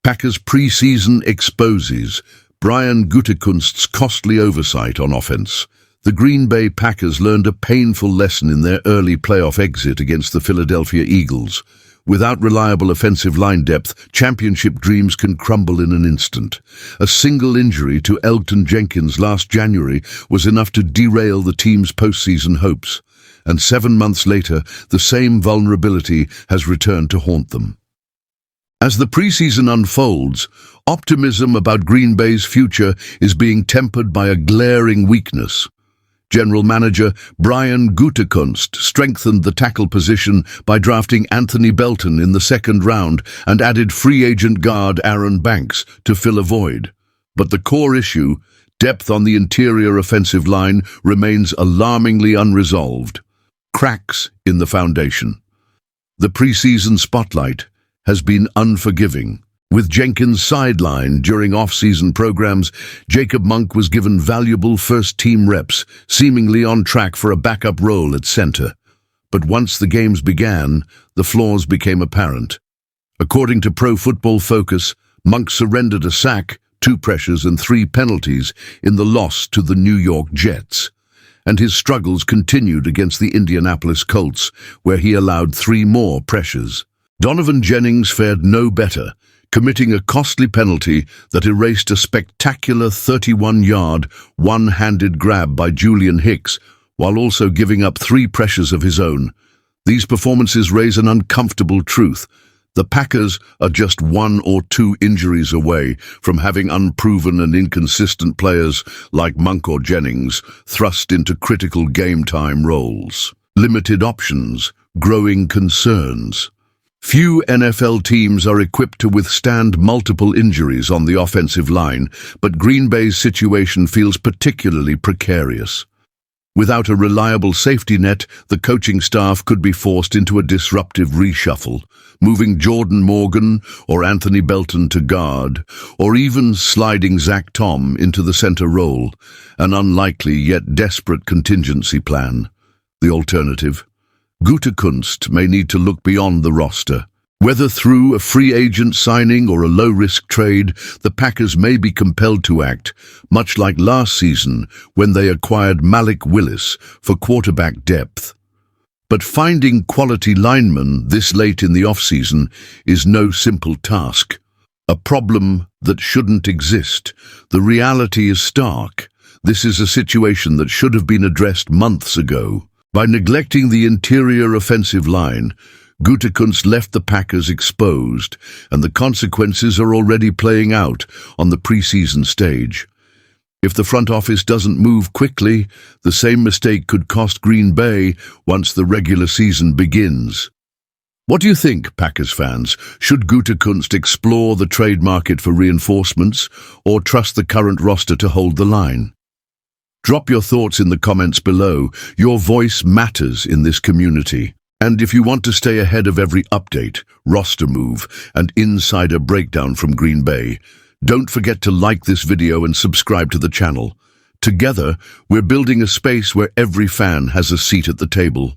Packers preseason exposes Brian Gutekunst's costly oversight on offense. The Green Bay Packers learned a painful lesson in their early playoff exit against the Philadelphia Eagles. Without reliable offensive line depth, championship dreams can crumble in an instant. A single injury to Elgton Jenkins last January was enough to derail the team's postseason hopes. And 7 months later, the same vulnerability has returned to haunt them. As the preseason unfolds, optimism about Green Bay's future is being tempered by a glaring weakness. General Manager Brian Gutekunst strengthened the tackle position by drafting Anthony Belton in the second round and added free agent guard Aaron Banks to fill a void. But the core issue, depth on the interior offensive line, remains alarmingly unresolved. Cracks in the foundation. The preseason spotlight has been unforgiving. With Jenkins sidelined during off-season programs, Jacob Monk was given valuable first-team reps, seemingly on track for a backup role at center. But once the games began, the flaws became apparent. According to Pro Football Focus, Monk surrendered a sack, 2 pressures and 3 penalties in the loss to the New York Jets. And his struggles continued against the Indianapolis Colts, where he allowed 3 more pressures. Donovan Jennings fared no better, committing a costly penalty that erased a spectacular 31-yard, one-handed grab by Julian Hicks, while also giving up 3 pressures of his own. These performances raise an uncomfortable truth. The Packers are just 1 or 2 injuries away from having unproven and inconsistent players like Monk or Jennings thrust into critical game-time roles. Limited options, growing concerns. Few NFL teams are equipped to withstand multiple injuries on the offensive line, but Green Bay's situation feels particularly precarious. Without a reliable safety net, the coaching staff could be forced into a disruptive reshuffle, moving Jordan Morgan or Anthony Belton to guard, or even sliding Zach Tom into the center role, an unlikely yet desperate contingency plan. The alternative? Gutekunst may need to look beyond the roster. Whether through a free agent signing or a low-risk trade, the Packers may be compelled to act, much like last season when they acquired Malik Willis for quarterback depth. But finding quality linemen this late in the offseason is no simple task. A problem that shouldn't exist. The reality is stark. This is a situation that should have been addressed months ago. By neglecting the interior offensive line, Gutekunst left the Packers exposed, and the consequences are already playing out on the preseason stage. If the front office doesn't move quickly, the same mistake could cost Green Bay once the regular season begins. What do you think, Packers fans? Should Gutekunst explore the trade market for reinforcements or trust the current roster to hold the line? Drop your thoughts in the comments below. Your voice matters in this community. And if you want to stay ahead of every update, roster move, and insider breakdown from Green Bay, don't forget to like this video and subscribe to the channel. Together, we're building a space where every fan has a seat at the table.